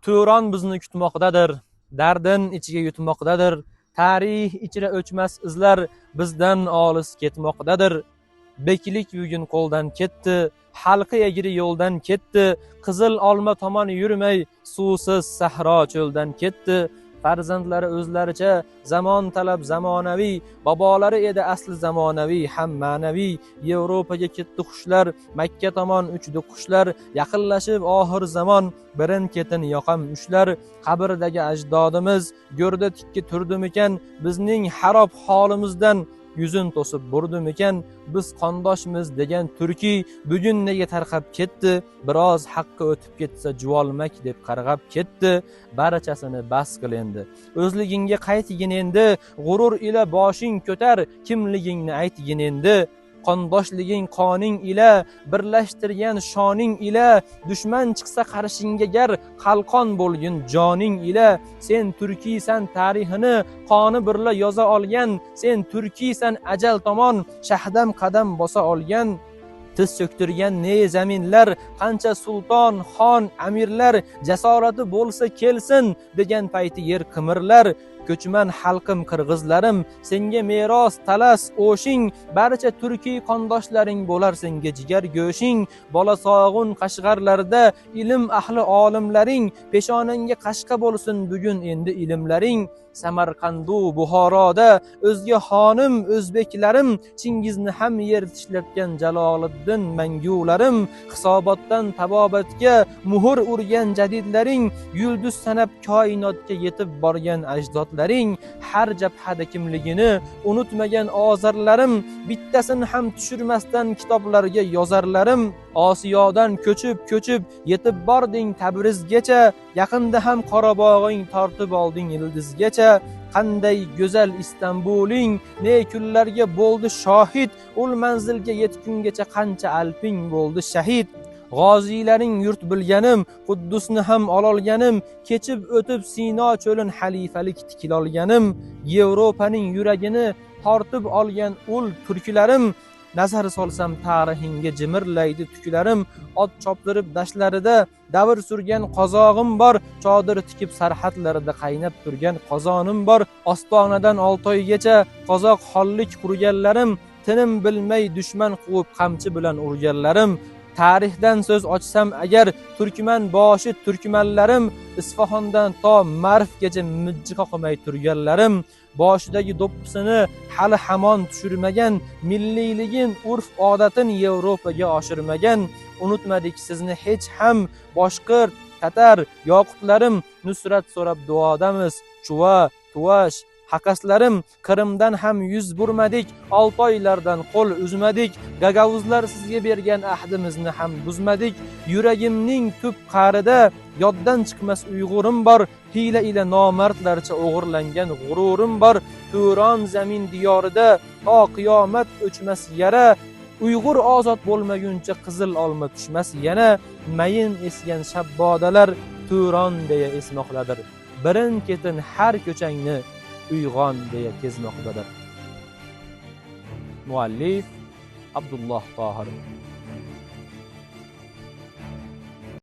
Turon bizni kutmoqdadir, dardin ichiga yutmoqdadir. Tarix ichra o'chmas izlar bizdan olis ketmoqdadir. Beklik bugun qo'ldan ketdi, halqi egri yo'ldan ketdi. Qizil olma tomon yurmay, suvsiz sahro cho'ldan ketdi. Farzandlari o'zlaricha zamon talab zamonaviy, bobolari edi asli zamonaviy ham ma'naviy. Yevropaga ketdi qushlar, Makka tomon uchdi qushlar. Yaqinlashib oxir zamon, birin ketin yoqam ushlar. Qabrdagi ajdodimiz go'rda tikki turdimikan, bizning harob holimizdan yuzin to'sib burdimikan. Biz qondoshmiz degan turki bugun nega tarqab ketdi? Biroz haqqi o'tib ketsa juvolmak deb qarg'ab ketdi. Barchasini bas qil endi, o'zligingga qaytgin endi. G'urur ila boshing ko'tar, kimligingni aytgin endi. Qondoshliging qoning ila, birlashtirgan shoning ila. Dushman chiqsa qarshingga gar, qalqon bo'lgin joning ila. Sen turkiysan tarixini qoni birla yoza olgan. Sen turkiysan ajal tomon shahdam qadam bosa olgan. Tiz cho'ktirgan ne zaminlar, qancha sulton, xon, amirlar. Jasorati bo'lsa kelsin degan payti yer qimirlar. Ko'chman xalqim qirg'izlarim, senga meros talas o'shing. Barcha turkiy qondoshlaring bo'lar senga jigar go'shing. Bola sog'un Qashg'arlarda ilm ahli olimlaring. Peshonangga qashqa bo'lsin bugun endi ilmlaring. Samarqandu Buxoroda o'zga xonim o'zbeklarim. Chingizni ham yer tishlatgan Jaloliddin mangularim. Hisobotdan tabobatga muhr urgan jadidlaring. Yulduz sanab koinotga yetib borgan ajdodlaring. Har jabhada kimligini unutmagan ozarlarim. Bittasini ham tushirmasdan kitoblarga yozarlarim. Osiyodan ko'chib yetib bording Tabrizgacha. Yaqinda ham Qorabog'ing tortib olding Ildizgacha. Qanday go'zal Istanbuling, ne kunlarga bo'ldi shohid. Ul manzilga yetgungacha qancha alping bo'ldi shahid. G'oziylaring yurt bilganim, Quddusni ham ololganim. Kechib o'tib Sino cho'lin xalifalik tikilolganim. Yevropaning yuragini tortib olgan ul turklarim. Nazar solsam tarixingga jimirlaydi tuklarim. Ot choptirib dashlarida davr surgan qozog'im bor. Chodir tikib sarhadlarida qaynab turgan qozonim bor. Ostonadan Oltoygacha qozoq xollik qurganlarim. Tinim bilmay dushman quvib qamchi bilan urganlarim. Tarixdan so'z ochsam agar, turkman boshi turkmanlarim. Isfahondan to Marvgacha mijji qoqmay turganlarim. Boshidagi do'ppisini hali hamon tushirmagan. Milliyligin, urf odatin Yevropaga oshirmagan. Unutmadik sizni hech ham, boshqirt, tatar, yoqutlarim. Nusrat so'rab duodamiz, Chuva, Tuvash, Haqaslarim. Qrimdan ham yuz burmadik, Oltoylardan qo'l uzmadik. Gagavuzlar sizga bergan ahdimizni ham buzmadik. Yuragimning tub qa'rida yoddan chiqmas uyg'urim bor. Hiyla ila nomardlarcha o'g'irlangan g'ururim bor. Turon zamin diyorida to qiyomat o'chmas yara. Uyg'ur ozod bo'lmaguncha qizil olma tushmas yana. Mayin esgan shabbodalar Turon deya esmoqdadir. Birin ketin har ko'changni uyg'on deya kezmoqdadir. Muallif Abdulloh Tohir.